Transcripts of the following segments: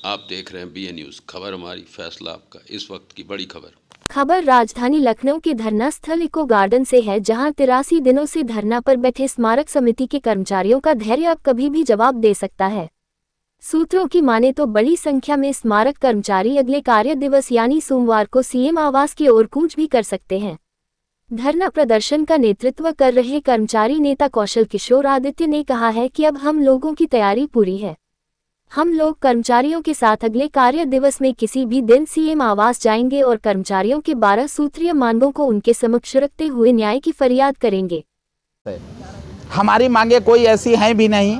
आप देख रहे हैं BA न्यूज़, खबर हमारी फैसला आपका। इस वक्त की बड़ी खबर राजधानी लखनऊ के धरना स्थल इको गार्डन से है, जहां 83 दिनों से धरना पर बैठे स्मारक समिति के कर्मचारियों का धैर्य अब कभी भी जवाब दे सकता है। सूत्रों की माने तो बड़ी संख्या में स्मारक कर्मचारी अगले कार्य दिवस यानी सोमवार को सीएम आवास की ओर कूच भी कर सकते हैं। धरना प्रदर्शन का नेतृत्व कर रहे कर्मचारी नेता कौशल किशोर आदित्य ने कहा है कि अब हम लोगों की तैयारी पूरी है। हम लोग कर्मचारियों के साथ अगले कार्य दिवस में किसी भी दिन सीएम आवास जाएंगे और कर्मचारियों के 12 सूत्रीय मांगों को उनके समक्ष रखते हुए न्याय की फरियाद करेंगे। हमारी मांगे कोई ऐसी हैं भी नहीं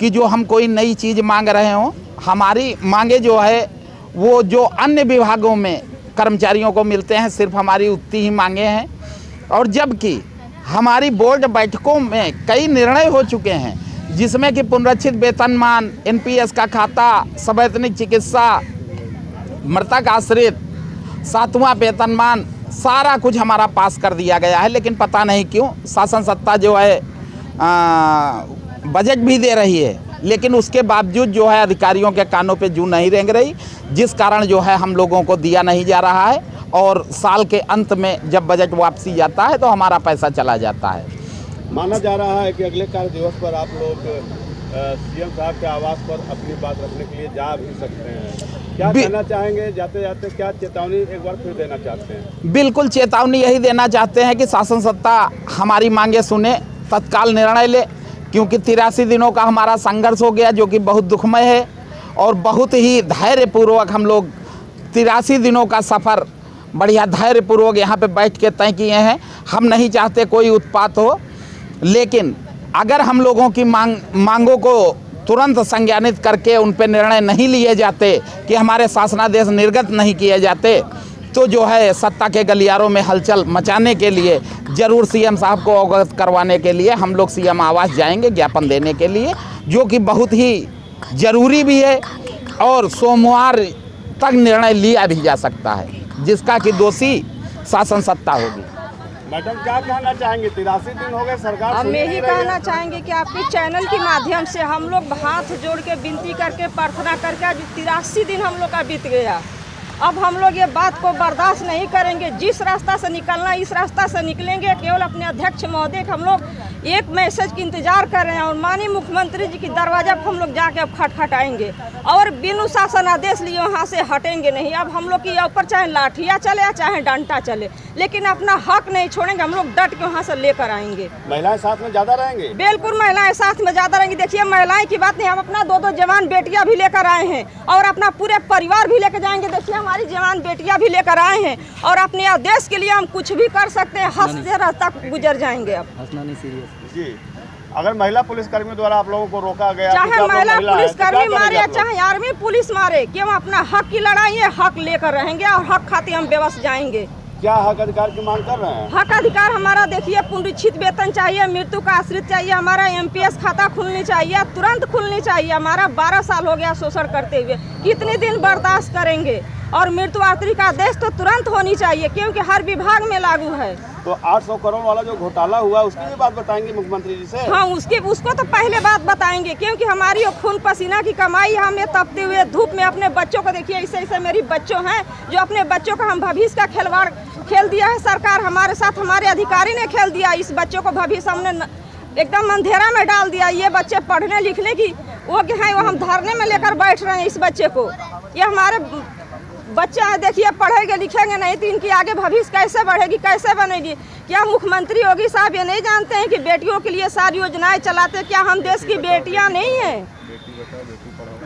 कि जो हम कोई नई चीज़ मांग रहे हों। हमारी मांगे जो है वो जो अन्य विभागों में कर्मचारियों को मिलते हैं, सिर्फ हमारी उतनी ही मांगे हैं। और जबकि हमारी बोर्ड बैठकों में कई निर्णय हो चुके हैं, जिसमें कि पुनरीक्षित वेतनमान, NPS का खाता, सवैतनिक चिकित्सा, मृतक आश्रित, 7वां वेतनमान, सारा कुछ हमारा पास कर दिया गया है। लेकिन पता नहीं क्यों शासन सत्ता जो है बजट भी दे रही है, लेकिन उसके बावजूद जो है अधिकारियों के कानों पे जूं नहीं रेंग रही, जिस कारण जो है हम लोगों को दिया नहीं जा रहा है। और साल के अंत में जब बजट वापसी जाता है तो हमारा पैसा चला जाता है। माना जा रहा है कि अगले कार्य दिवस पर आप लोग सीएम साहब के आवास पर अपनी बात रखने के लिए जा भी सकते हैं। क्या कहना चाहेंगे जाते जाते, क्या चेतावनी एक बार फिर देना चाहते हैं? बिल्कुल चेतावनी यही देना चाहते हैं कि शासन सत्ता हमारी मांगे सुने, तत्काल निर्णय ले, क्योंकि 83 दिनों का हमारा संघर्ष हो गया, जो कि बहुत दुखमय है। और बहुत ही धैर्यपूर्वक हम लोग 83 दिनों का सफ़र बढ़िया धैर्यपूर्वक यहाँ पे बैठ के तय किए हैं। हम नहीं चाहते कोई उत्पात हो, लेकिन अगर हम लोगों की मांगों को तुरंत संज्ञानित करके उन पर निर्णय नहीं लिए जाते, कि हमारे शासनादेश निर्गत नहीं किए जाते, तो जो है सत्ता के गलियारों में हलचल मचाने के लिए ज़रूर सीएम साहब को अवगत करवाने के लिए हम लोग सीएम आवास जाएंगे ज्ञापन देने के लिए, जो कि बहुत ही ज़रूरी भी है। और सोमवार तक निर्णय लिया भी जा सकता है, जिसका कि दोषी शासन सत्ता होगी। मैडम क्या कहना चाहेंगे? 83 दिन हो गए सरकार। हम यही कहना चाहेंगे कि आपके चैनल के माध्यम से हम लोग हाथ जोड़ के विनती करके प्रार्थना करके आज 83 दिन हम लोग का बीत गया। अब हम लोग ये बात को बर्दाश्त नहीं करेंगे। जिस रास्ता से निकलना इस रास्ता से निकलेंगे। केवल अपने अध्यक्ष महोदय का हम लोग एक मैसेज की इंतजार कर रहे हैं और माननीय मुख्यमंत्री जी की दरवाजा पर हम लोग जाके अब खटखटाएंगे और बिनु शासन आदेश लिए वहाँ से हटेंगे नहीं। अब हम लोग की ऊपर चाहे लाठियाँ चले या चाहे डंडा चले, लेकिन अपना हक नहीं छोड़ेंगे। हम लोग डट के वहाँ से लेकर आएंगे। महिलाएं साथ में ज़्यादा रहेंगे? बिल्कुल महिलाएं साथ में ज़्यादा रहेंगी। देखिए महिलाएं की बात नहीं, हम अपना 2-2 जवान बेटियाँ भी लेकर आए हैं और अपना पूरे परिवार भी लेकर जाएंगे। देखिए हमारी जवान बेटियाँ भी लेकर आए हैं और अपने देश के लिए हम कुछ भी कर सकते हैं। हंसते रास्ता गुजर जाएंगे। अब हंसना नहीं सीरियस जी। अगर महिला पुलिसकर्मियों द्वारा आप लोगों को रोका गया, चाहे महिला पुलिसकर्मी मारे या चाहे आर्मी पुलिस मारे, कि हम अपना हक की लड़ाई है, हक लेकर रहेंगे और हक खातिर हम बेबस जाएंगे। क्या हक अधिकार की मांग कर रहे हैं? हक अधिकार हमारा देखिए, पुनरीक्षित वेतन चाहिए, मृत्यु का आश्रित चाहिए, हमारा NPS खाता खुलनी चाहिए, तुरंत खुलनी चाहिए। हमारा 12 साल हो गया शोषण करते हुए, कितने दिन बर्दाश्त करेंगे? और मृत्यु आश्रित का आदेश तो तुरंत होनी चाहिए, क्योंकि हर विभाग में लागू है। तो 800 करोड़ वाला जो घोटाला हुआ उसकी भी बात बताएंगे मुख्यमंत्री जी से? हाँ, उसको तो पहले बात बताएंगे, क्योंकि हमारी खून पसीना की कमाई, हमें तपते हुए धूप में अपने बच्चों को देखिए, ऐसे मेरी बच्चों हैं जो अपने बच्चों का हम भविष्य का खिलवाड़ खेल दिया है सरकार हमारे साथ, हमारे अधिकारी ने खेल दिया। इस बच्चों को भविष्य हमने एकदम अंधेरा में डाल दिया। ये बच्चे पढ़ने लिखने की वो हैं, वो हम धरने में लेकर बैठ रहे हैं इस बच्चे को। ये हमारे बच्चा है, देखिए पढ़ेंगे लिखेंगे नहीं तो इनकी आगे भविष्य कैसे बढ़ेगी, कैसे बनेगी? क्या मुख्यमंत्री योगी साहब ये नहीं जानते हैं कि बेटियों के लिए सारी योजनाएं चलाते? क्या हम देश की बेटियां नहीं हैं?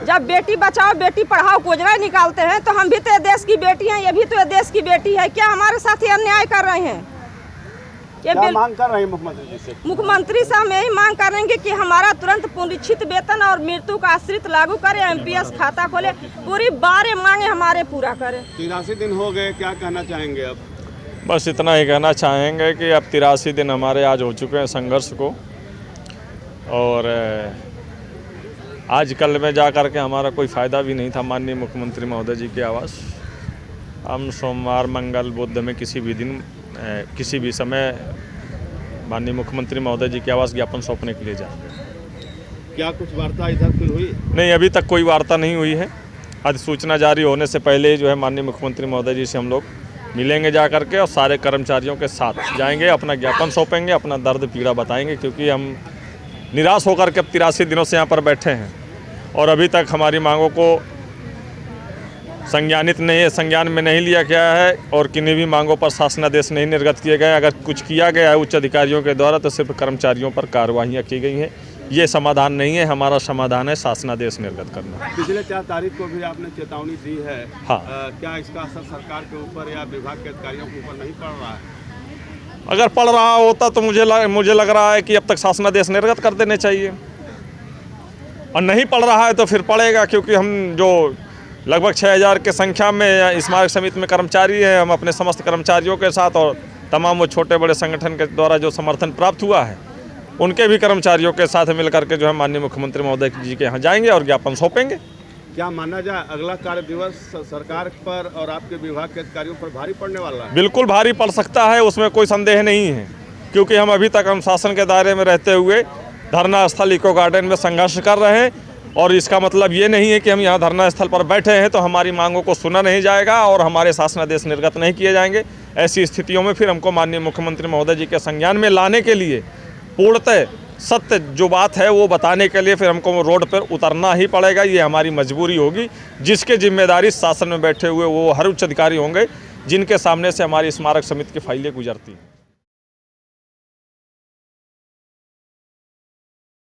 जब बेटी बचाओ बेटी पढ़ाओ योजना निकालते हैं तो हम भी तो देश की बेटी हैं, ये भी तो देश की बेटी है। क्या हमारे साथ ये अन्याय कर रहे हैं? क्या मांग कर रहे हैं मुख्यमंत्री जी से? मुख्यमंत्री से हम यही मांग करेंगे कि हमारा तुरंत पुनरीक्षित वेतन और मृत्यु का आश्रित लागू करें, NPS खाता खोले, पूरी 12 मांगे हमारे पूरा करें। 83 दिन हो गए, क्या कहना चाहेंगे अब? बस इतना ही कहना चाहेंगे कि अब 83 दिन हमारे आज हो चुके हैं संघर्ष को, और आज कल में जा कर के हमारा कोई फ़ायदा भी नहीं था माननीय मुख्यमंत्री महोदय जी के आवास। हम सोमवार मंगल बुध में किसी भी दिन किसी भी समय माननीय मुख्यमंत्री महोदय जी के आवास ज्ञापन सौंपने के लिए जाएंगे। क्या कुछ वार्ता इधर फिर हुई? नहीं, अभी तक कोई वार्ता नहीं हुई है। अधिसूचना जारी होने से पहले ही जो है माननीय मुख्यमंत्री महोदय जी से हम लोग मिलेंगे जा करके और सारे कर्मचारियों के साथ जाएंगे, अपना ज्ञापन सौंपेंगे, अपना दर्द पीड़ा बताएंगे, क्योंकि हम निराश होकर के अब 83 दिनों से यहाँ पर बैठे हैं और अभी तक हमारी मांगों को संज्ञान में नहीं लिया गया है और किन्हीं भी मांगों पर शासनादेश नहीं निर्गत किए गए। अगर कुछ किया गया है उच्च अधिकारियों के द्वारा तो सिर्फ कर्मचारियों पर कार्रवाइयाँ की गई हैं। ये समाधान नहीं है, हमारा समाधान है शासनादेश निर्गत करना। पिछले 4 तारीख को भी आपने चेतावनी दी है। हाँ। क्या इसका असर सरकार के ऊपर या विभाग के अधिकारियों के ऊपर नहीं पड़ रहा है? अगर पड़ रहा होता तो मुझे लग रहा है कि अब तक शासनादेश निर्गत कर देने चाहिए, और नहीं पड़ रहा है तो फिर पड़ेगा, क्योंकि हम जो लगभग 6000 के संख्या में स्मारक समिति में कर्मचारी हैं, हम अपने समस्त कर्मचारियों के साथ और तमाम वो छोटे बड़े संगठन के द्वारा जो समर्थन प्राप्त हुआ है उनके भी कर्मचारियों के साथ मिलकर के जो है माननीय मुख्यमंत्री महोदय जी के यहाँ जाएंगे और ज्ञापन सौंपेंगे। क्या माना जाए अगला कार्य दिवस सरकार पर और आपके विभाग के अधिकारियों पर भारी पड़ने वाला है? बिल्कुल भारी पड़ सकता है, उसमें कोई संदेह नहीं है, क्योंकि हम अभी तक अनुशासन के दायरे में रहते हुए धरना स्थल इको गार्डन में संघर्ष कर रहे हैं, और इसका मतलब ये नहीं है कि हम यहाँ धरना स्थल पर बैठे हैं तो हमारी मांगों को सुना नहीं जाएगा और हमारे शासनादेश निर्गत नहीं किए जाएंगे। ऐसी स्थितियों में फिर हमको माननीय मुख्यमंत्री महोदय जी के संज्ञान में लाने के लिए पूर्णतः सत्य जो बात है वो बताने के लिए फिर हमको रोड पर उतरना ही पड़ेगा। ये हमारी मजबूरी होगी, जिसके जिम्मेदारी शासन में बैठे हुए वो हर उच्च अधिकारी होंगे जिनके सामने से हमारी स्मारक समिति की फाइलें गुजरती हैं।